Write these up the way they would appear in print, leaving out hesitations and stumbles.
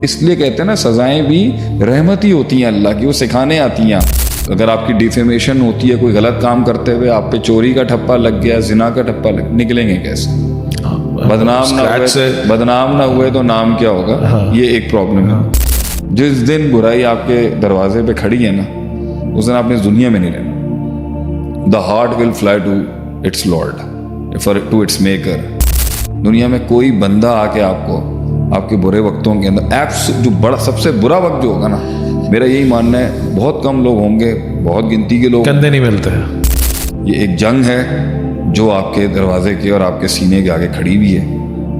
اس لیے کہتے ہیں نا سزائیں بھی رحمت ہی ہوتی ہیں اللہ کی، وہ سکھانے آتی ہیں. اگر آپ کی ڈیفیمیشن ہوتی ہے کوئی غلط کام کرتے ہوئے، آپ پہ چوری کا ٹھپا لگ گیا، زنا کا ٹھپا نکلیں گے کیسے؟ بدنام نہ ہوئے تو نام کیا ہوگا؟ یہ ایک پرابلم ہے. جس دن برائی آپ کے دروازے پہ کھڑی ہے نا، اس دن آپ نے اس دنیا میں نہیں رہنا. The heart will fly to its lord, to its maker. دنیا میں کوئی بندہ آ کے آپ کو آپ کے برے وقتوں کے اندر جو بڑا سب سے برا وقت جو ہوگا نا، میرا یہی ماننا ہے بہت کم لوگ ہوں گے، بہت گنتی کے لوگ، کندھے نہیں ملتے. یہ ایک جنگ ہے جو آپ کے دروازے کے اور آپ کے سینے کے آگے کھڑی ہوئی ہے.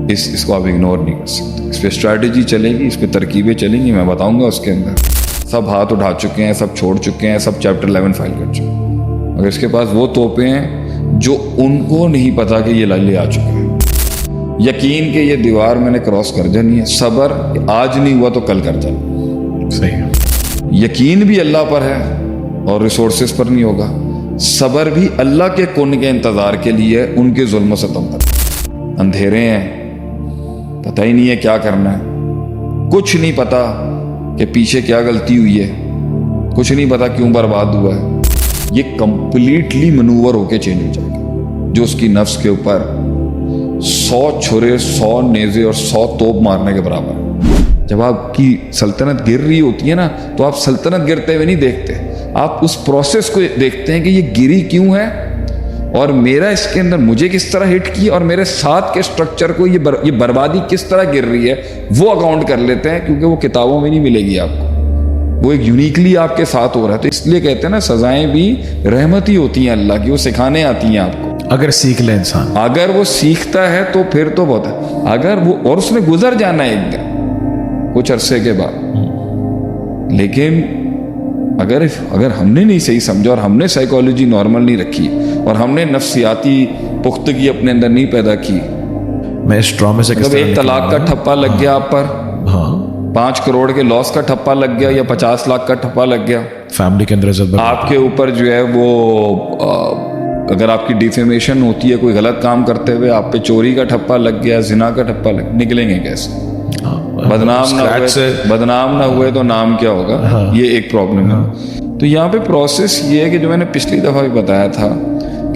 اس کو آپ اگنور نہیں کر سکتے. اس پہ اسٹریٹجی چلے گی، اس پہ ترکیبیں چلیں گی، میں بتاؤں گا. اس کے اندر سب ہاتھ اٹھا چکے ہیں، سب چھوڑ چکے ہیں، سب چیپٹر 11 فائل کر چکے ہیں. اگر اس کے پاس وہ توپیں ہیں جو ان کو نہیں پتا کہ یہ لے آ چکے ہیں. یقین کہ یہ دیوار میں نے کراس کر جانی ہے. صبر آج نہیں ہوا تو کل کر جانا. صحیح ہے. یقین بھی اللہ پر ہے اور ریسورسز پر نہیں ہوگا. صبر بھی اللہ کے کن کے انتظار کے لیے، ان کے ظلم و ستم پر. اندھیرے ہیں، پتہ ہی نہیں ہے کیا کرنا ہے، کچھ نہیں پتا کہ پیچھے کیا غلطی ہوئی ہے، کچھ نہیں پتا کیوں برباد ہوا ہے. یہ کمپلیٹلی منور ہو کے چینج ہو جائے گا. جو اس کی نفس کے اوپر 100 چھرے، 100 نیزے اور 100 توپ مارنے کے برابر ہے. جب آپ کی سلطنت گر رہی ہوتی ہے نا، تو آپ سلطنت گرتے ہوئے نہیں دیکھتے، آپ اس پروسیس کو دیکھتے ہیں کہ یہ گری کیوں ہے، اور میرا اس کے اندر مجھے کس طرح ہٹ کی، اور میرے ساتھ کے سٹرکچر کو یہ بربادی کس طرح گر رہی ہے، وہ اکاؤنٹ کر لیتے ہیں. کیونکہ وہ کتابوں میں نہیں ملے گی آپ کو، وہ ایک یونیکلی آپ کے ساتھ ہو رہا ہے. تو اس لیے کہتے ہیں نا سزائیں بھی رحمت ہی ہوتی ہیں اللہ کی، وہ سکھانے آتی ہیں آپ کو. اگر سیکھ لے انسان، اگر وہ سیکھتا ہے تو پھر تو بہت ہے. اگر وہ اور اس نے گزر جانا ہے ایک دن کچھ عرصے کے بعد. لیکن اگر ہم نے نہیں صحیح سمجھا، اور ہم نے سائیکالوجی نارمل نہیں رکھی، اور ہم نے نفسیاتی پختگی اپنے اندر نہیں پیدا کی. میں اس ٹراما سے مطلب ایک طلاق کا ٹھپا لگ گیا آپ پر، 5 کروڑ کے لاس کا ٹھپا لگ گیا، یا 50 لاکھ کا ٹھپا لگ گیا فیملی کے اندر، آپ کے اوپر جو ہے وہ اگر آپ کی ڈیفیمیشن ہوتی ہے کوئی غلط کام کرتے ہوئے، آپ پہ چوری کا ٹھپا لگ گیا، زنا کا ٹھپا نکلیں گے کیسے؟ بدنام نہ ہوئے تو نام کیا ہوگا؟ یہ ایک پرابلم ہے. تو یہاں پہ پروسیس یہ ہے کہ جو میں نے پچھلی دفعہ بھی بتایا تھا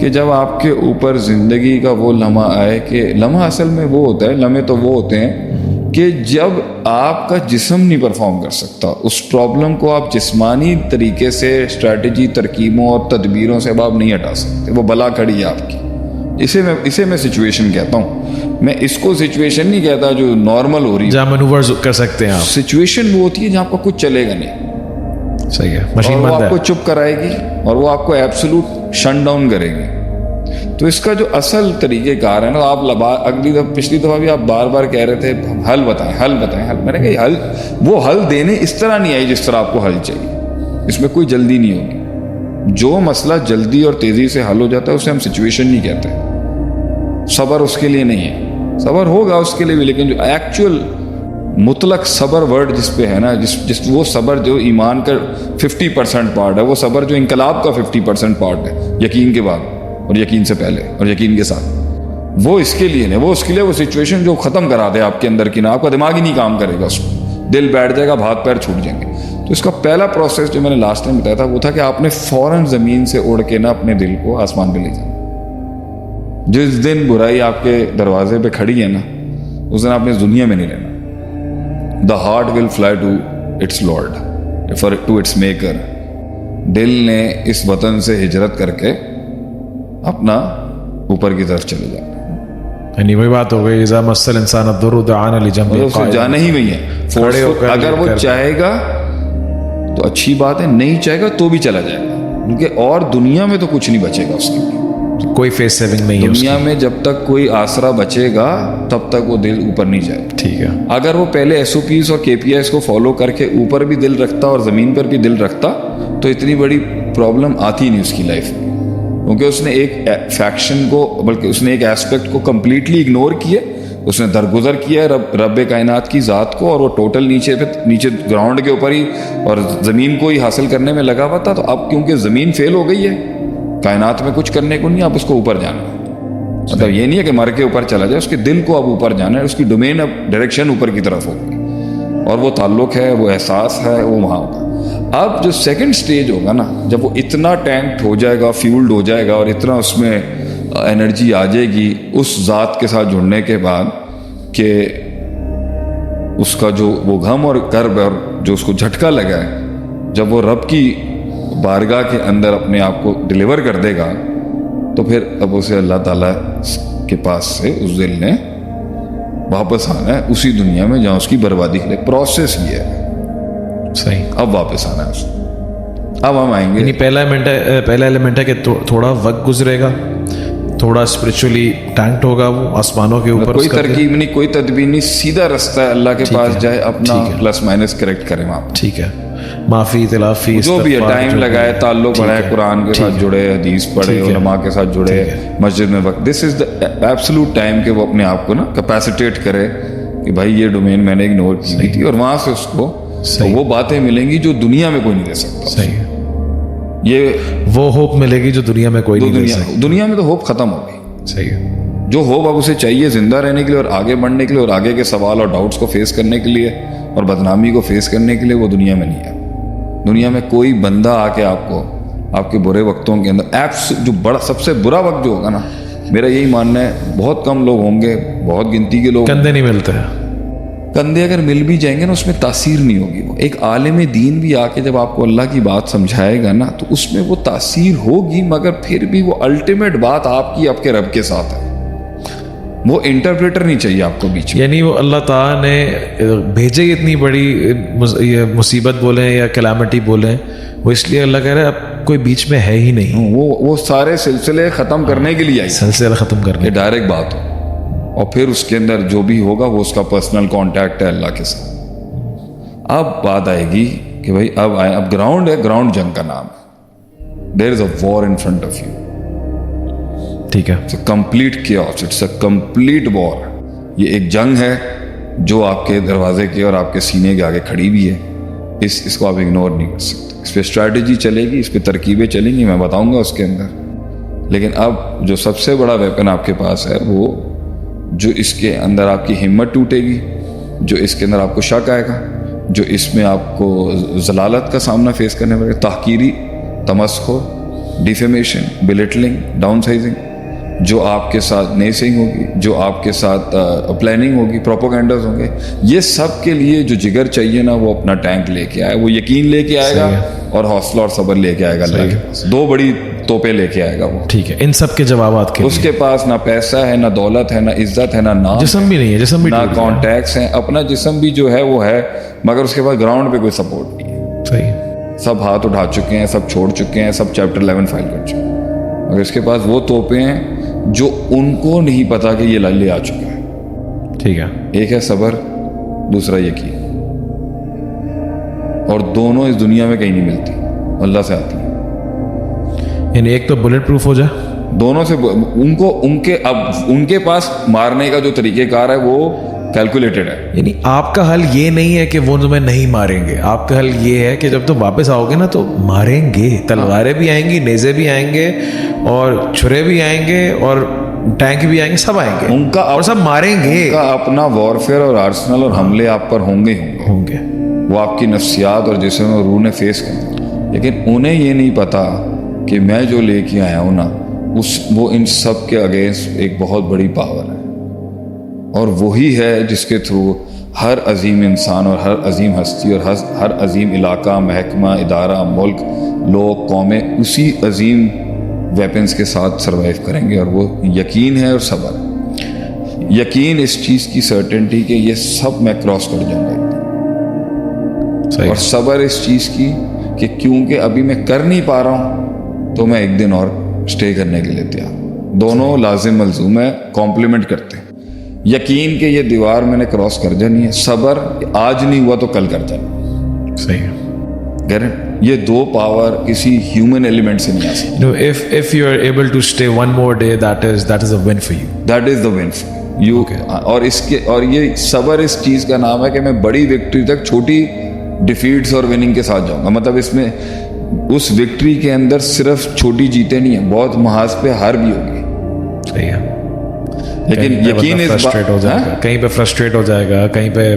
کہ جب آپ کے اوپر زندگی کا وہ لمحہ آئے، کہ لمحہ اصل میں وہ ہوتا ہے، لمحے تو وہ ہوتے ہیں کہ جب آپ کا جسم نہیں پرفارم کر سکتا، اس پرابلم کو آپ جسمانی طریقے سے اسٹریٹجی، ترکیبوں اور تدبیروں سے اب آپ نہیں ہٹا سکتے. وہ بلا کھڑی ہے آپ کی. اسے میں سچویشن کہتا ہوں. میں اس کو سچویشن نہیں کہتا جو نارمل ہو رہی ہے، جہاں مینوور کر سکتے ہیں آپ. سچویشن وہ ہوتی ہے جہاں آپ کا کچھ چلے گا نہیں. صحیح ہے. مشین اور وہ بند ہے، آپ کو چپ کرائے گی، اور وہ آپ کو ایبسولوٹ شٹ ڈاؤن کرے گی. تو اس کا جو اصل طریقہ کار ہے نا، آپ پچھلی دفعہ بھی آپ بار بار کہہ رہے تھے حل بتائیں. میں نے کہا وہ حل دینے اس طرح نہیں آئی جس طرح آپ کو حل چاہیے. اس میں کوئی جلدی نہیں ہوگی. جو مسئلہ جلدی اور تیزی سے حل ہو جاتا ہے اسے ہم سچویشن نہیں کہتے. صبر اس کے لیے نہیں ہے. صبر ہوگا اس کے لیے بھی، لیکن جو ایکچوئل مطلق صبر ورڈ جس پہ ہے نا، جس وہ صبر جو ایمان کا 50% پارٹ ہے، وہ صبر جو انقلاب کا 50% پارٹ ہے، یقین کے بعد اور یقین سے پہلے اور یقین کے ساتھ، وہ اس کے لیے نہیں. وہ اس کے لیے وہ سچویشن جو ختم کرا دے آپ کے اندر کی نا، آپ کا دماغ ہی نہیں کام کرے گا، اس کو دل بیٹھ جائے گا، ہاتھ پیر چھوٹ جائیں گے. تو اس کا پہلا پروسیس جو میں نے لاسٹ ٹائم بتایا تھا وہ تھا کہ آپ نے فوراً زمین سے اڑ کے نا اپنے دل کو آسمان پہ لے جانا. جس دن برائی آپ کے دروازے پہ کھڑی ہے نا، اس دن آپ نے اس دنیا میں نہیں رہنا. The heart will fly to its lord, to its maker. دل نے اس وطن سے ہجرت کر کے اپنا اوپر کی طرف چلے جانا. یعنی وہی بات ہو گئی، اذا مس الانسان الضر دعانا لجنبه، اسے جانا ہی وہی ہے. اگر وہ چاہے گا تو اچھی بات ہے، نہیں چاہے گا تو بھی چلا جائے گا. کیونکہ اور دنیا میں تو کچھ نہیں بچے گا اس کے لیے. کوئی فیس سیونگ نہیں ہے دنیا میں. جب تک کوئی آسرا بچے گا تب تک وہ دل اوپر نہیں جائے گا. ٹھیک ہے. اگر وہ پہلے SOPs اور KPIs کو فالو کر کے اوپر بھی دل رکھتا اور زمین پر بھی دل رکھتا تو اتنی بڑی پرابلم آتی نہیں اس کی لائف میں. کیونکہ اس نے ایک فیکشن کو، بلکہ اس نے ایک ایسپیکٹ کو کمپلیٹلی اگنور کیا. اس نے درگزر کیا ہے رب کائنات کی ذات کو، اور وہ ٹوٹل نیچے گراؤنڈ کے اوپر ہی اور زمین کو ہی حاصل کرنے میں لگا ہوا تھا. تو اب کیونکہ زمین فیل ہو گئی ہے، کائنات میں کچھ کرنے کو نہیں، اب اس کو اوپر جانا ہے. مطلب یہ نہیں ہے کہ مر کے اوپر چلا جائے، اس کے دل کو اب اوپر جانا ہے. اس کی ڈومین اب ڈائریکشن اوپر کی طرف ہوگی. اور وہ تعلق ہے, وہ احساس ہے, وہ وہاں ہوگا. اب جو سیکنڈ سٹیج ہوگا نا, جب وہ اتنا ٹینکڈ ہو جائے گا, فیولڈ ہو جائے گا, اور اتنا اس میں انرجی آ جائے گی اس ذات کے ساتھ جڑنے کے بعد کہ اس کا جو وہ غم اور کرب اور جو اس کو جھٹکا لگا ہے, جب وہ رب کی بارگاہ کے اندر اپنے آپ کو ڈیلیور کر دے گا, تو پھر اب اسے اللہ تعالیٰ کے پاس سے اس دل نے واپس آنا ہے اسی دنیا میں جہاں اس کی بربادی کے لیے پروسیس یہ ہے. صحیح. اب واپس آنا ہے اسے. اب ہم آئیں گے, یعنی پہلا ایلیمنٹ ہے کہ تھوڑا وقت گزرے گا, تھوڑا اسپرچولی ٹینکڈ ہوگا, وہ آسمانوں کے اوپر. کوئی ترکیب نہیں, کوئی تدبیر نہیں, سیدھا رستہ ہے اللہ کے پاس جائے, اپنا پلس مائنس کریکٹ کرے وہاں. ٹھیک ہے, معافی تلافی جو بھی ہے, ٹائم لگائے, تعلق بڑھائے, قرآن کے ساتھ جڑے, حدیث پڑھے, علماء کے ساتھ جڑے, مسجد میں وقت. دس از دا ایبسولوٹ ٹائم کہ وہ اپنے آپ کو نا کیپیسیٹیٹ کرے کہ بھائی یہ ڈومین میں نے اگنور کی تھی, اور وہاں سے اس کو وہ باتیں ملیں گی جو دنیا میں کوئی نہیں دے سکتا. صحیح. یہ وہ ہوپ ملے گی جو دنیا میں کوئی نہیں دے سکتا. دنیا میں تو ہوپ ختم ہو گئی. صحیح. جو ہوپ اب اسے چاہیے زندہ رہنے کے لیے اور آگے بڑھنے کے لیے اور آگے کے سوال اور ڈاؤٹس کو فیس کرنے کے لیے اور بدنامی کو فیس کرنے کے لیے, وہ دنیا میں نہیں ہے. دنیا میں کوئی بندہ آ کے آپ کو آپ کے برے وقتوں کے اندر جو بڑا سب سے برا وقت جو ہوگا نا, میرا یہی ماننا ہے, بہت کم لوگ ہوں گے, بہت گنتی کے لوگ, کندھے نہیں ملتے ہیں. کندھے اگر مل بھی جائیں گے نا, اس میں تاثیر نہیں ہوگی. وہ ایک عالم دین بھی آ کے جب آپ کو اللہ کی بات سمجھائے گا نا, تو اس میں وہ تاثیر ہوگی, مگر پھر بھی وہ الٹیمیٹ بات آپ کی آپ کے رب کے ساتھ ہے. وہ انٹرپریٹر نہیں چاہیے آپ کو بیچ میں. یعنی وہ اللہ تعالیٰ نے بھیجے اتنی بڑی مصیبت بولیں یا کلیمٹی بولیں, وہ اس لیے اللہ کہہ رہا ہے اب کوئی بیچ میں ہے ہی نہیں. وہ سارے سلسلے ختم کرنے کے لیے آئی, سلسلہ ختم کرنے, یہ ڈائریکٹ بات ہو, اور پھر اس کے اندر جو بھی ہوگا وہ اس کا پرسنل کانٹیکٹ ہے اللہ کے ساتھ. اب بات آئے گی کہ بھائی اب گراؤنڈ ہے, گراؤنڈ جنگ کا نام ہے. There is a war in front of you. ٹھیک ہے. Complete chaos, it's a complete war. یہ ایک جنگ ہے جو آپ کے دروازے کے اور آپ کے سینے کے آگے کھڑی بھی ہے. اس کو آپ اگنور نہیں کر سکتے. اس پہ اسٹریٹجی چلے گی, اس پہ ترکیبیں چلیں گی, میں بتاؤں گا اس کے اندر. لیکن اب جو سب سے بڑا ویپن آپ کے پاس ہے, وہ جو اس کے اندر آپ کی ہمت ٹوٹے گی, جو اس کے اندر آپ کو شک آئے گا, جو اس میں آپ کو ضلالت کا سامنا فیس کرنے پڑے گا, تحقیری, تمسخر, ڈیفیمیشن, بلیٹلنگ, ڈاؤن سائزنگ, جو آپ کے ساتھ نیسنگ ہوگی, جو آپ کے ساتھ پلاننگ ہوگی, پروپیگنڈاز ہوں گے. یہ سب کے لیے جو جگر چاہیے نا, وہ اپنا ٹینک لے کے آئے, وہ یقین لے کے آئے گا, اور حوصلہ اور صبر لے کے آئے گا اللہ کے پاس. دو بڑی توپیں لے کے آئے گا وہ. ٹھیک ہے. ان سب کے جوابات کے اس کے پاس نہ پیسہ ہے, نہ دولت ہے, نہ عزت ہے, نہ نام, جسم بھی نہیں ہے, جسم بھی نہ کانٹیکٹس ہیں. اپنا جسم بھی جو ہے وہ ہے, مگر اس کے پاس گراؤنڈ پہ کوئی سپورٹ نہیں ہے. صحیح. سب ہاتھ اٹھا چکے ہیں, سب چھوڑ چکے ہیں, سب چیپٹر 11 فائل کر چکے ہیں, مگر اس کے پاس وہ توپیں ہیں جو ان کو نہیں پتا کہ یہ لے آ چکا ہے. ٹھیک ہے. ایک ہے صبر, دوسرا یقین, اور دونوں اس دنیا میں کہیں نہیں ملتی, اللہ سے آتی ہے. یعنی ایک تو بلٹ پروف ہو جائے, دونوں سے ان کے پاس مارنے کا جو طریقہ کار ہے وہ کیلکولیٹڈ ہے. یعنی آپ کا حل یہ نہیں ہے کہ وہ تمہیں نہیں ماریں گے, آپ کا حل یہ ہے کہ جب تم واپس آؤ گے نا تو ماریں گے. تلواریں بھی آئیں گی, نیزے بھی آئیں گے, اور چھرے بھی آئیں گے, اور ٹینک بھی آئیں گے, سب آئیں گے, ان کا اور سب ماریں گے. ان کا اپنا وارفیئر اور آرسنل اور حملے آپ پر ہوں گے. وہ آپ کی نفسیات اور جسم اور روح نے فیس کریں, لیکن انہیں یہ نہیں پتا کہ میں جو لے کے آیا ہوں نا, وہ ان سب کے اگینسٹ ایک بہت بڑی پاور ہے, اور وہی ہے جس کے تھرو ہر عظیم انسان اور ہر عظیم ہستی اور ہر عظیم علاقہ, محکمہ, ادارہ, ملک, لوگ, قومیں اسی عظیم ویپنز کے ساتھ سروائیو کریں گے. اور وہ یقین ہے اور صبر. یقین اس چیز کی سرٹنٹی کہ یہ سب میں کراس کر جاؤں گا, اور صبر اس چیز کی کہ کیونکہ ابھی میں کر نہیں پا رہا ہوں تو میں ایک دن اور اسٹے کرنے کے لیے تیار. دونوں لازم ملزوم ہے, کمپلیمنٹ کرتے ہیں. یقین کہ یہ دیوار میں نے کراس کر جانی ہے, صبر آج نہیں ہوا تو کل کر جانا. صحیح. یہ دو پاور کسی ہیومن ایلیمنٹ سے نہیں آ سکتی. If you are able to stay one more day, that is a win for you. That is the win for you. اور یہ صبر اس چیز کا نام ہے کہ میں بڑی وکٹری تک چھوٹی ڈیفیٹس اور وننگ کے ساتھ جاؤں گا. مطلب اس میں اس وکٹری کے اندر صرف چھوٹی جیتیں نہیں ہیں, بہت محاذ پہ ہار بھی ہوگی. صحیح ہے. لیکن یقین کہیں پہ فرسٹریٹ ہو جائے گا, کہیں پہ